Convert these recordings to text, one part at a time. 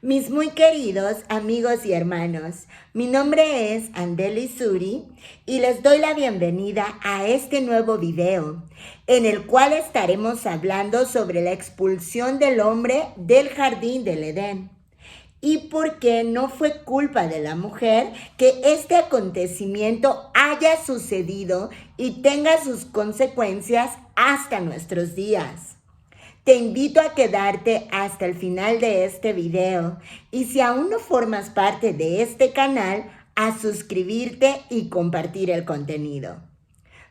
Mis muy queridos amigos y hermanos, mi nombre es Andeli Suri y les doy la bienvenida a este nuevo video en el cual estaremos hablando sobre la expulsión del hombre del jardín del Edén y por qué no fue culpa de la mujer que este acontecimiento haya sucedido y tenga sus consecuencias hasta nuestros días. Te invito a quedarte hasta el final de este video y si aún no formas parte de este canal, a suscribirte y compartir el contenido.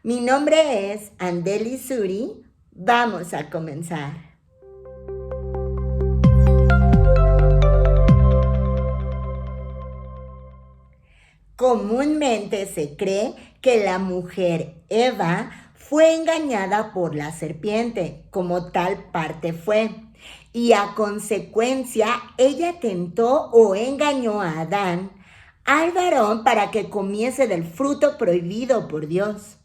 Mi nombre es Andeli Suri. Vamos a comenzar. Comúnmente se cree que la mujer Eva fue engañada por la serpiente, como tal parte fue, y a consecuencia ella tentó o engañó a Adán, al varón, para que comiese del fruto prohibido por Dios.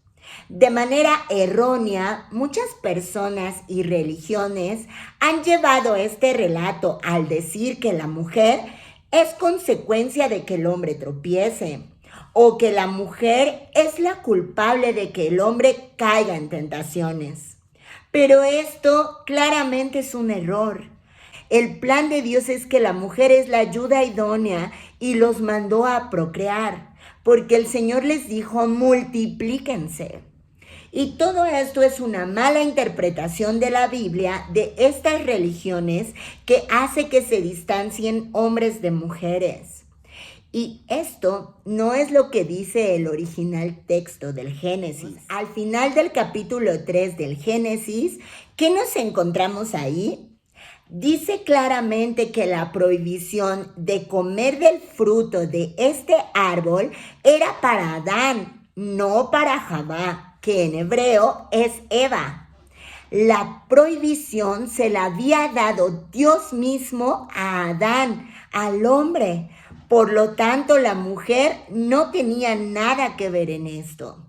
De manera errónea, muchas personas y religiones han llevado este relato al decir que la mujer es consecuencia de que el hombre tropiece, o que la mujer es la culpable de que el hombre caiga en tentaciones. Pero esto claramente es un error. El plan de Dios es que la mujer es la ayuda idónea y los mandó a procrear, porque el Señor les dijo: multiplíquense. Y todo esto es una mala interpretación de la Biblia de estas religiones que hace que se distancien hombres de mujeres. Y esto no es lo que dice el original texto del Génesis. Al final del capítulo 3 del Génesis, ¿qué nos encontramos ahí? Dice claramente que la prohibición de comer del fruto de este árbol era para Adán, no para Javá, que en hebreo es Eva. La prohibición se la había dado Dios mismo a Adán, al hombre. Por lo tanto, la mujer no tenía nada que ver en esto.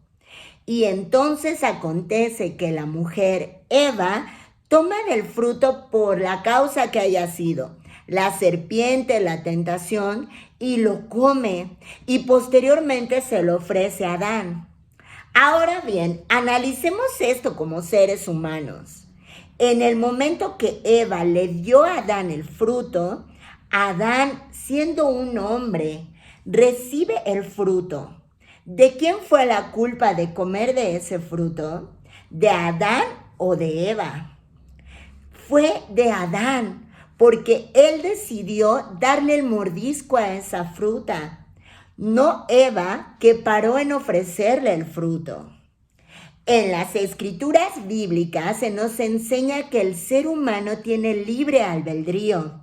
Y entonces acontece que la mujer, Eva, toma del fruto por la causa que haya sido, la serpiente, la tentación, y lo come, y posteriormente se lo ofrece a Adán. Ahora bien, analicemos esto como seres humanos. En el momento que Eva le dio a Adán el fruto, Adán, siendo un hombre, recibe el fruto. ¿De quién fue la culpa de comer de ese fruto? ¿De Adán o de Eva? Fue de Adán, porque él decidió darle el mordisco a esa fruta, no Eva, que paró en ofrecerle el fruto. En las escrituras bíblicas se nos enseña que el ser humano tiene libre albedrío.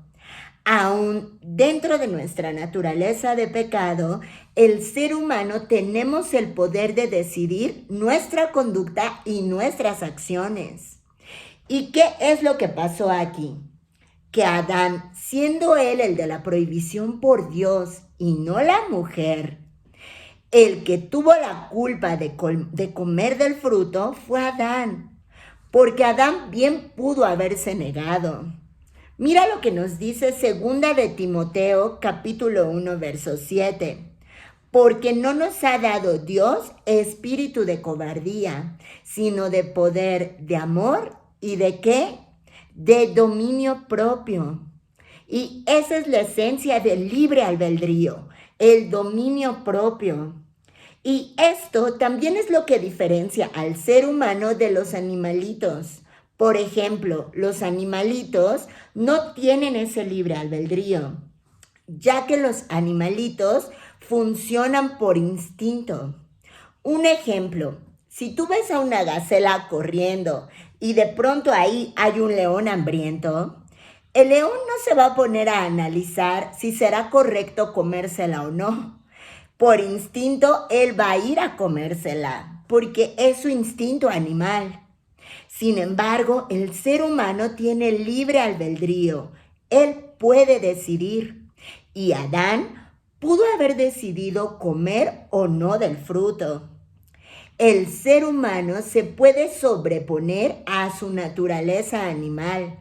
Aún dentro de nuestra naturaleza de pecado, el ser humano tenemos el poder de decidir nuestra conducta y nuestras acciones. ¿Y qué es lo que pasó aquí? Que Adán, siendo él el de la prohibición por Dios y no la mujer, el que tuvo la culpa de comer del fruto fue Adán, porque Adán bien pudo haberse negado. Mira lo que nos dice 2 de Timoteo, capítulo 1, verso 7. Porque no nos ha dado Dios espíritu de cobardía, sino de poder, de amor y ¿de qué? De dominio propio. Y esa es la esencia del libre albedrío, el dominio propio. Y esto también es lo que diferencia al ser humano de los animalitos. Por ejemplo, los animalitos no tienen ese libre albedrío, ya que los animalitos funcionan por instinto. Un ejemplo, si tú ves a una gacela corriendo y de pronto ahí hay un león hambriento, el león no se va a poner a analizar si será correcto comérsela o no. Por instinto, él va a ir a comérsela, porque es su instinto animal. Sin embargo, el ser humano tiene libre albedrío. Él puede decidir. Y Adán pudo haber decidido comer o no del fruto. El ser humano se puede sobreponer a su naturaleza animal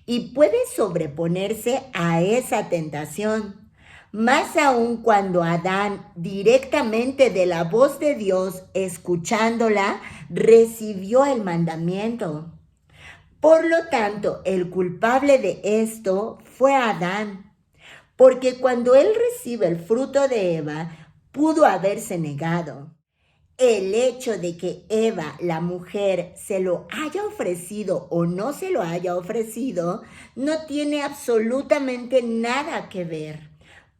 y puede sobreponerse a esa tentación. Más aún cuando Adán, directamente de la voz de Dios, escuchándola, recibió el mandamiento. Por lo tanto, el culpable de esto fue Adán, porque cuando él recibe el fruto de Eva, pudo haberse negado. El hecho de que Eva, la mujer, se lo haya ofrecido o no se lo haya ofrecido, no tiene absolutamente nada que ver,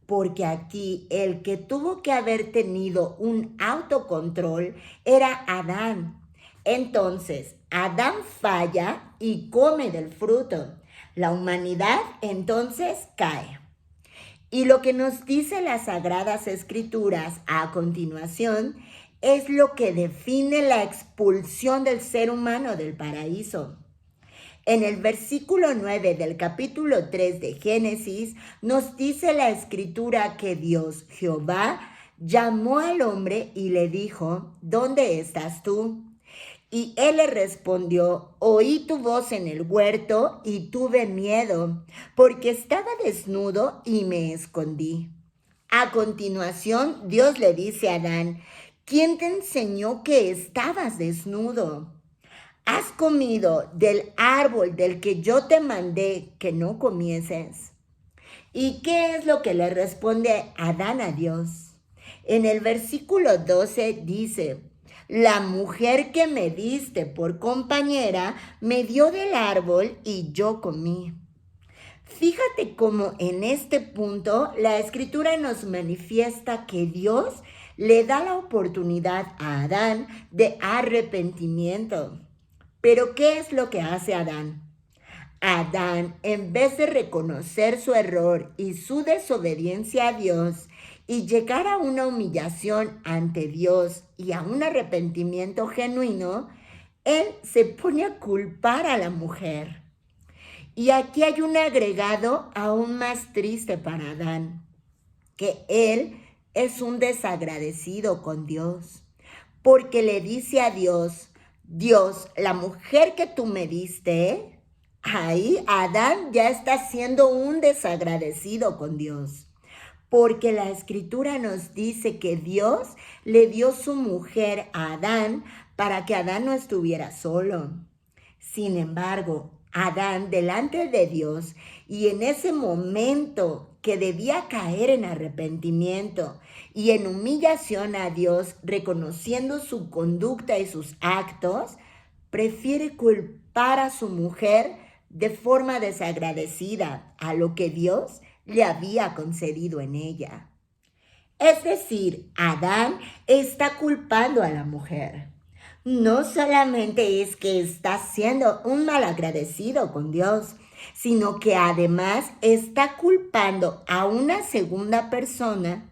porque aquí el que tuvo que haber tenido un autocontrol era Adán. Entonces, Adán falla y come del fruto. La humanidad entonces cae. Y lo que nos dice las Sagradas Escrituras a continuación es lo que define la expulsión del ser humano del paraíso. En el versículo 9 del capítulo 3 de Génesis nos dice la Escritura que Dios, Jehová, llamó al hombre y le dijo, ¿dónde estás tú? Y él le respondió, oí tu voz en el huerto y tuve miedo, porque estaba desnudo y me escondí. A continuación, Dios le dice a Adán, ¿quién te enseñó que estabas desnudo? ¿Has comido del árbol del que yo te mandé que no comieses? ¿Y qué es lo que le responde Adán a Dios? En el versículo 12 dice, la mujer que me diste por compañera me dio del árbol y yo comí. Fíjate cómo en este punto la Escritura nos manifiesta que Dios le da la oportunidad a Adán de arrepentimiento. Pero ¿qué es lo que hace Adán? Adán, en vez de reconocer su error y su desobediencia a Dios y llegar a una humillación ante Dios y a un arrepentimiento genuino, él se pone a culpar a la mujer. Y aquí hay un agregado aún más triste para Adán, que él es un desagradecido con Dios, porque le dice a Dios, Dios, la mujer que tú me diste, ahí Adán ya está siendo un desagradecido con Dios, porque la Escritura nos dice que Dios le dio su mujer a Adán para que Adán no estuviera solo. Sin embargo, Adán delante de Dios y en ese momento que debía caer en arrepentimiento y en humillación a Dios, reconociendo su conducta y sus actos, prefiere culpar a su mujer de forma desagradecida a lo que Dios le había concedido en ella. Es decir, Adán está culpando a la mujer. No solamente es que está siendo un malagradecido con Dios, sino que además está culpando a una segunda persona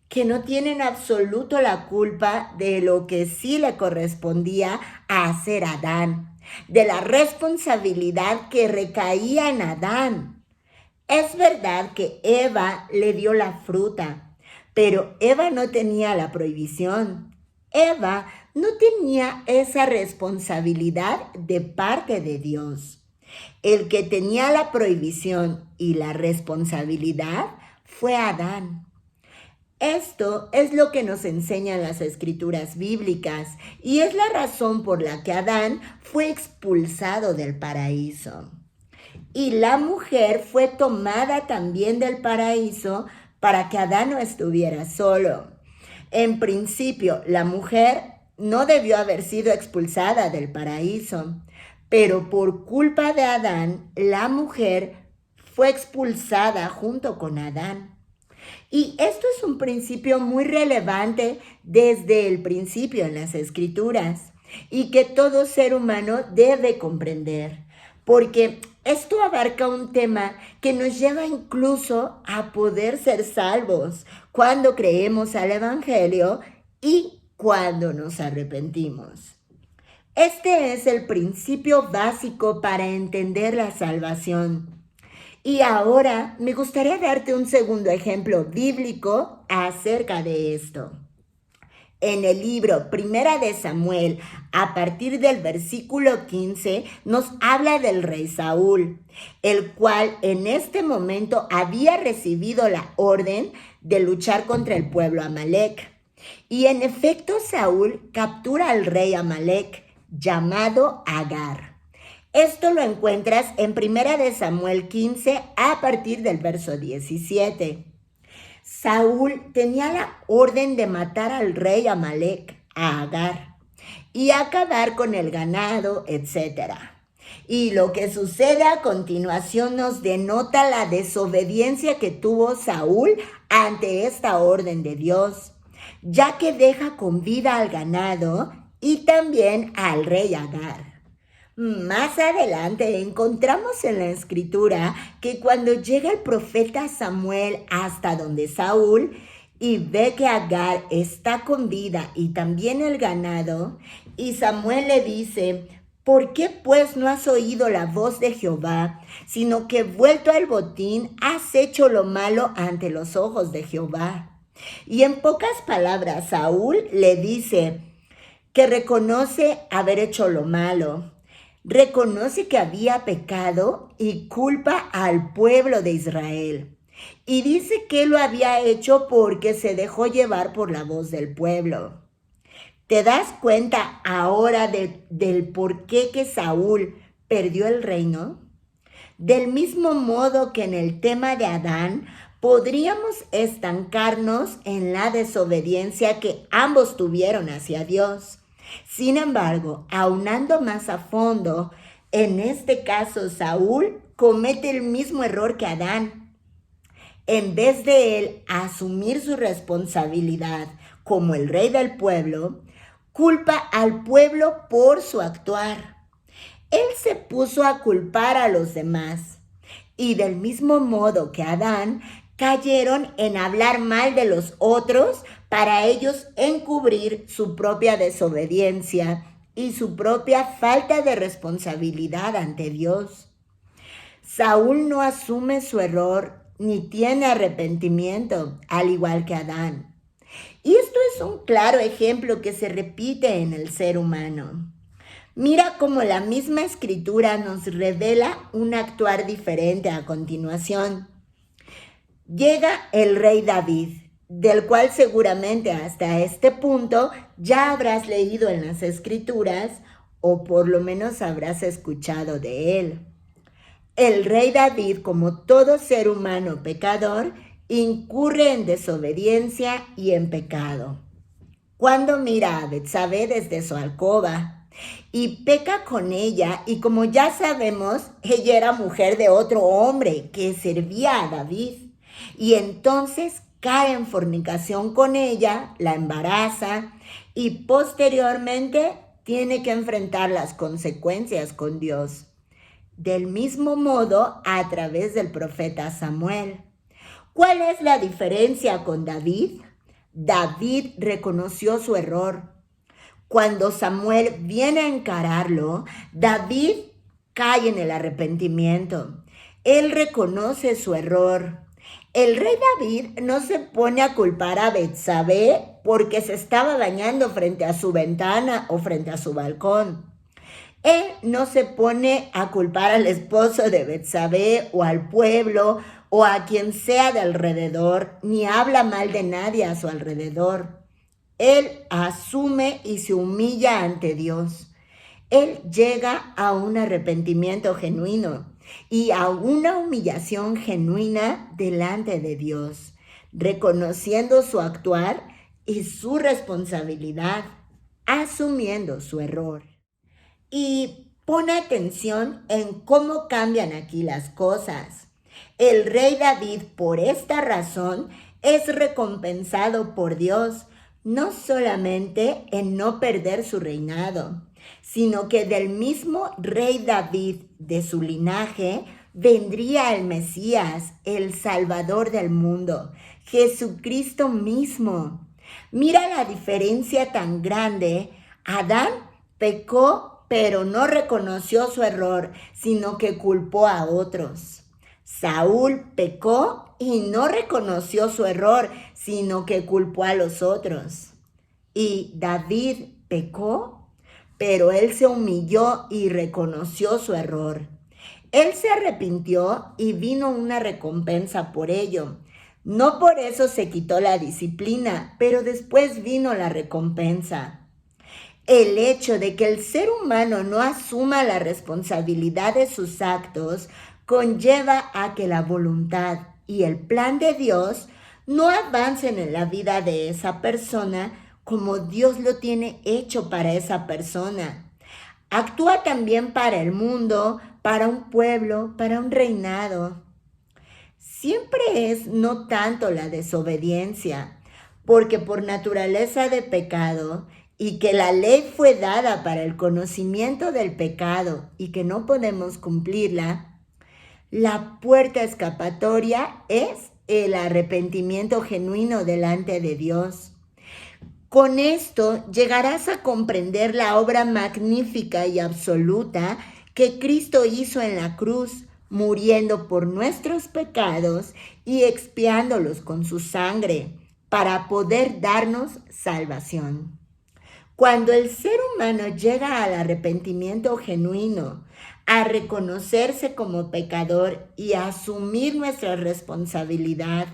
que no tiene en absoluto la culpa de lo que sí le correspondía a hacer Adán, de la responsabilidad que recaía en Adán. Es verdad que Eva le dio la fruta, pero Eva no tenía la prohibición. Eva no tenía esa responsabilidad de parte de Dios. El que tenía la prohibición y la responsabilidad fue Adán. Esto es lo que nos enseñan las escrituras bíblicas y es la razón por la que Adán fue expulsado del paraíso. Y la mujer fue tomada también del paraíso para que Adán no estuviera solo. En principio, la mujer no debió haber sido expulsada del paraíso, pero por culpa de Adán, la mujer fue expulsada junto con Adán. Y esto es un principio muy relevante desde el principio en las Escrituras y que todo ser humano debe comprender, porque esto abarca un tema que nos lleva incluso a poder ser salvos cuando creemos al Evangelio y cuando nos arrepentimos. Este es el principio básico para entender la salvación. Y ahora me gustaría darte un segundo ejemplo bíblico acerca de esto. en el libro Primera de Samuel, a partir del versículo 15, nos habla del rey Saúl, el cual en este momento había recibido la orden de luchar contra el pueblo Amalec. Y en efecto, Saúl captura al rey Amalec, llamado Agar. Esto lo encuentras en Primera de Samuel 15, a partir del verso 17. Saúl tenía la orden de matar al rey Amalec, a Agar, y acabar con el ganado, etc. Y lo que sucede a continuación nos denota la desobediencia que tuvo Saúl ante esta orden de Dios, ya que deja con vida al ganado y también al rey Agar. Más adelante encontramos en la escritura que cuando llega el profeta Samuel hasta donde Saúl y ve que Agar está con vida y también el ganado, y Samuel le dice: ¿por qué pues no has oído la voz de Jehová, sino que vuelto al botín has hecho lo malo ante los ojos de Jehová? Y en pocas palabras, Saúl le dice que reconoce haber hecho lo malo. Reconoce que había pecado y culpa al pueblo de Israel. Y dice que lo había hecho porque se dejó llevar por la voz del pueblo. ¿Te das cuenta ahora del por qué que Saúl perdió el reino? Del mismo modo que en el tema de Adán, podríamos estancarnos en la desobediencia que ambos tuvieron hacia Dios. Sin embargo, aunando más a fondo, en este caso Saúl comete el mismo error que Adán. En vez de él asumir su responsabilidad como el rey del pueblo, culpa al pueblo por su actuar. Él se puso a culpar a los demás. Y del mismo modo que Adán, cayeron en hablar mal de los otros para ellos encubrir su propia desobediencia y su propia falta de responsabilidad ante Dios. Saúl no asume su error ni tiene arrepentimiento, al igual que Adán. Y esto es un claro ejemplo que se repite en el ser humano. Mira cómo la misma escritura nos revela un actuar diferente a continuación. Llega el rey David, del cual seguramente hasta este punto ya habrás leído en las escrituras o por lo menos habrás escuchado de él. El rey David, como todo ser humano pecador, incurre en desobediencia y en pecado. Cuando mira a Betsabé desde su alcoba y peca con ella, y como ya sabemos, ella era mujer de otro hombre que servía a David, y entonces cae en fornicación con ella, la embaraza y posteriormente tiene que enfrentar las consecuencias con Dios. Del mismo modo, a través del profeta Samuel. ¿Cuál es la diferencia con David? David reconoció su error. Cuando Samuel viene a encararlo, David cae en el arrepentimiento. Él reconoce su error. El rey David no se pone a culpar a Betsabé porque se estaba bañando frente a su ventana o frente a su balcón. Él no se pone a culpar al esposo de Betsabé o al pueblo o a quien sea de alrededor, ni habla mal de nadie a su alrededor. Él asume y se humilla ante Dios. Él llega a un arrepentimiento genuino y a una humillación genuina delante de Dios, reconociendo su actuar y su responsabilidad, asumiendo su error. Y pone atención en cómo cambian aquí las cosas. El rey David, por esta razón, es recompensado por Dios, no solamente en no perder su reinado, sino que del mismo rey David, de su linaje, vendría el Mesías, el Salvador del mundo, Jesucristo mismo. Mira la diferencia tan grande. Adán pecó, pero no reconoció su error, sino que culpó a otros. Saúl pecó y no reconoció su error, sino que culpó a los otros. Y David pecó, pero él se humilló y reconoció su error. Él se arrepintió y vino una recompensa por ello. No por eso se quitó la disciplina, pero después vino la recompensa. El hecho de que el ser humano no asuma la responsabilidad de sus actos conlleva a que la voluntad y el plan de Dios no avancen en la vida de esa persona como Dios lo tiene hecho para esa persona. Actúa también para el mundo, para un pueblo, para un reinado. Siempre es no tanto la desobediencia, porque por naturaleza de pecado y que la ley fue dada para el conocimiento del pecado y que no podemos cumplirla, la puerta escapatoria es el arrepentimiento genuino delante de Dios. Con esto llegarás a comprender la obra magnífica y absoluta que Cristo hizo en la cruz, muriendo por nuestros pecados y expiándolos con su sangre, para poder darnos salvación. Cuando el ser humano llega al arrepentimiento genuino, a reconocerse como pecador y a asumir nuestra responsabilidad,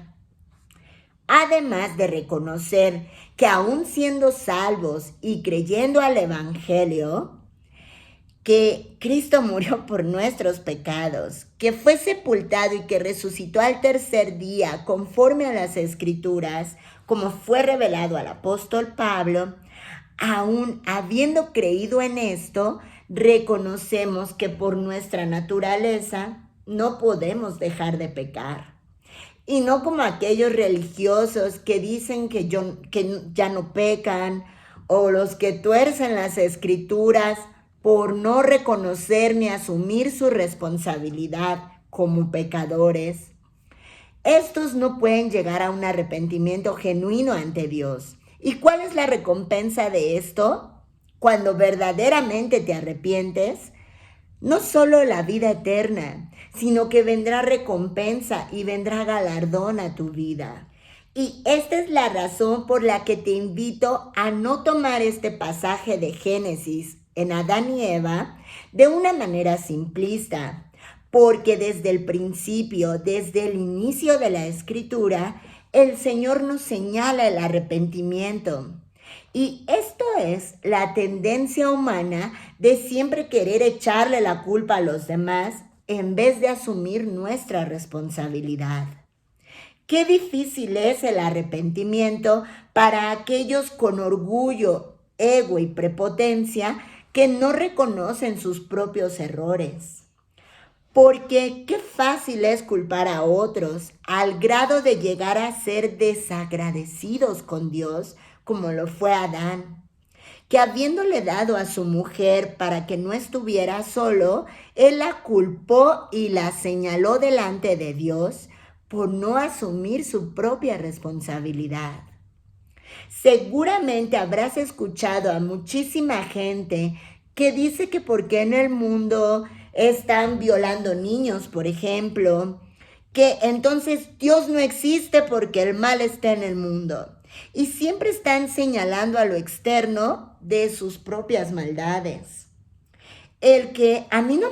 además de reconocer que aún siendo salvos y creyendo al Evangelio, que Cristo murió por nuestros pecados, que fue sepultado y que resucitó al tercer día conforme a las Escrituras, como fue revelado al apóstol Pablo, aún habiendo creído en esto, reconocemos que por nuestra naturaleza no podemos dejar de pecar. Y no como aquellos religiosos que dicen que ya no pecan, o los que tuercen las escrituras por no reconocer ni asumir su responsabilidad como pecadores. Estos no pueden llegar a un arrepentimiento genuino ante Dios. ¿Y cuál es la recompensa de esto? Cuando verdaderamente te arrepientes, no solo la vida eterna, sino que vendrá recompensa y vendrá galardón a tu vida. Y esta es la razón por la que te invito a no tomar este pasaje de Génesis en Adán y Eva de una manera simplista, porque desde el principio, desde el inicio de la Escritura, el Señor nos señala el arrepentimiento. Y esto es la tendencia humana de siempre querer echarle la culpa a los demás en vez de asumir nuestra responsabilidad. Qué difícil es el arrepentimiento para aquellos con orgullo, ego y prepotencia que no reconocen sus propios errores. Porque qué fácil es culpar a otros al grado de llegar a ser desagradecidos con Dios, como lo fue Adán, que habiéndole dado a su mujer para que no estuviera solo, él la culpó y la señaló delante de Dios por no asumir su propia responsabilidad. Seguramente habrás escuchado a muchísima gente que dice que porque en el mundo están violando niños, por ejemplo, que entonces Dios no existe porque el mal está en el mundo. Y siempre están señalando a lo externo de sus propias maldades. El que a mí no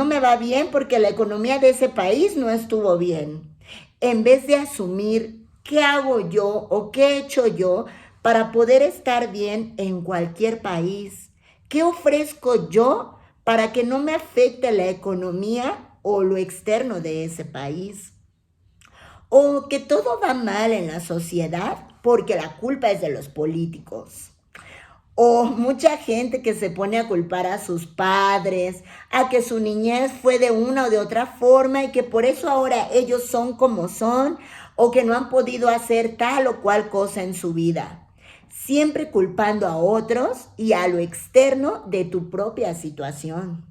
me va bien porque la economía de ese país no estuvo bien. En vez de asumir qué hago yo o qué he hecho yo para poder estar bien en cualquier país. ¿Qué ofrezco yo para que no me afecte la economía o lo externo de ese país? O que todo va mal en la sociedad porque la culpa es de los políticos. O mucha gente que se pone a culpar a sus padres, a que su niñez fue de una o de otra forma y que por eso ahora ellos son como son, o que no han podido hacer tal o cual cosa en su vida. Siempre culpando a otros y a lo externo de tu propia situación.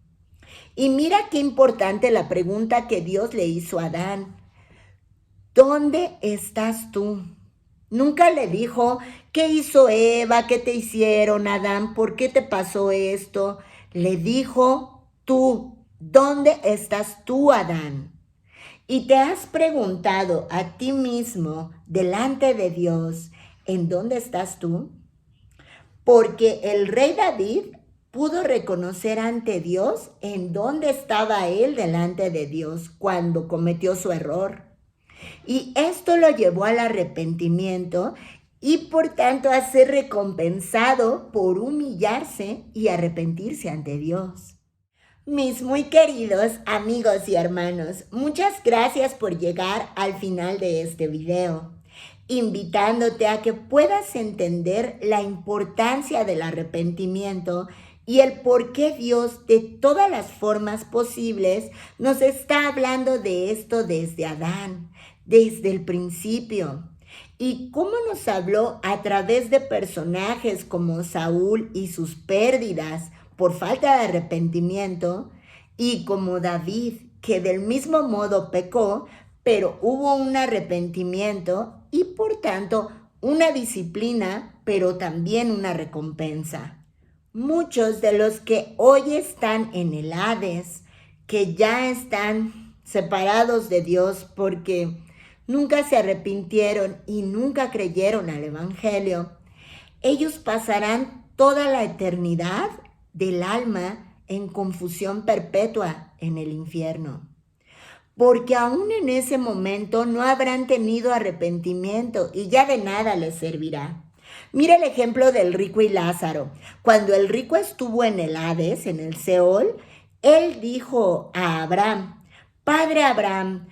Y mira qué importante la pregunta que Dios le hizo a Adán. ¿Dónde estás tú? Nunca le dijo, ¿qué hizo Eva? ¿Qué te hicieron, Adán? ¿Por qué te pasó esto? Le dijo, tú, ¿dónde estás tú, Adán? Y te has preguntado a ti mismo, delante de Dios, ¿en dónde estás tú? porque el rey David pudo reconocer ante Dios en dónde estaba él delante de Dios cuando cometió su error. Y esto lo llevó al arrepentimiento y por tanto a ser recompensado por humillarse y arrepentirse ante Dios. Mis muy queridos amigos y hermanos, muchas gracias por llegar al final de este video, invitándote a que puedas entender la importancia del arrepentimiento y el por qué Dios de todas las formas posibles nos está hablando de esto desde Adán, desde el principio. Y cómo nos habló a través de personajes como Saúl y sus pérdidas por falta de arrepentimiento, y como David, que del mismo modo pecó, pero hubo un arrepentimiento y por tanto una disciplina, pero también una recompensa. Muchos de los que hoy están en el Hades, que ya están separados de Dios porque nunca se arrepintieron y nunca creyeron al Evangelio, ellos pasarán toda la eternidad del alma en confusión perpetua en el infierno, porque aún en ese momento no habrán tenido arrepentimiento y ya de nada les servirá. Mira el ejemplo del rico y Lázaro. Cuando el rico estuvo en el Hades, en el Seol, él dijo a Abraham: Padre Abraham,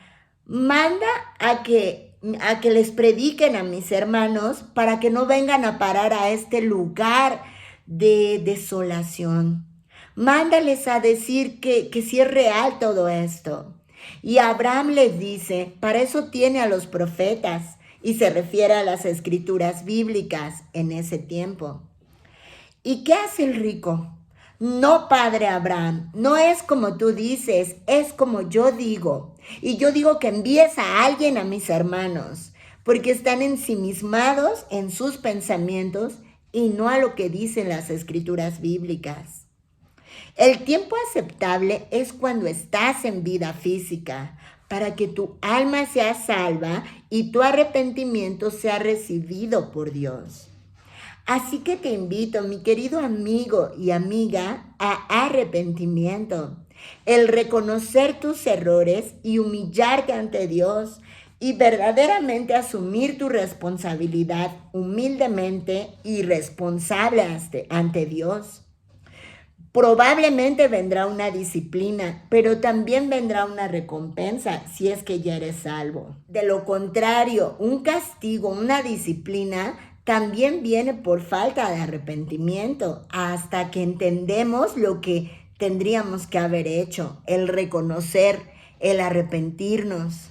manda a que les prediquen a mis hermanos para que no vengan a parar a este lugar de desolación. Mándales a decir que sí es real todo esto. Y Abraham les dice, para eso tiene a los profetas, y se refiere a las escrituras bíblicas en ese tiempo. ¿Y qué hace el rico? No, padre Abraham, no es como tú dices, es como yo digo. Y yo digo que envíes a alguien a mis hermanos, porque están ensimismados en sus pensamientos y no a lo que dicen las escrituras bíblicas. El tiempo aceptable es cuando estás en vida física, para que tu alma sea salva y tu arrepentimiento sea recibido por Dios. Así que te invito, mi querido amigo y amiga, a arrepentimiento, el reconocer tus errores y humillarte ante Dios y verdaderamente asumir tu responsabilidad humildemente y responsable ante Dios. Probablemente vendrá una disciplina, pero también vendrá una recompensa si es que ya eres salvo. De lo contrario, un castigo, una disciplina, también viene por falta de arrepentimiento, hasta que entendemos lo que tendríamos que haber hecho, el reconocer, el arrepentirnos.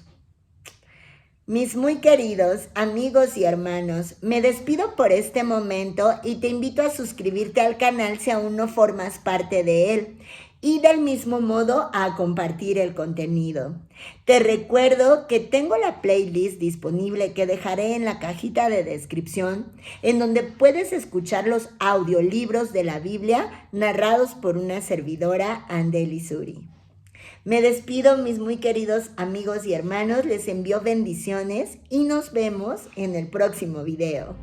Mis muy queridos amigos y hermanos, me despido por este momento y te invito a suscribirte al canal si aún no formas parte de él y del mismo modo a compartir el contenido. Te recuerdo que tengo la playlist disponible que dejaré en la cajita de descripción, en donde puedes escuchar los audiolibros de la Biblia narrados por una servidora, Andeli Suri. Me despido, mis muy queridos amigos y hermanos, les envío bendiciones y nos vemos en el próximo video.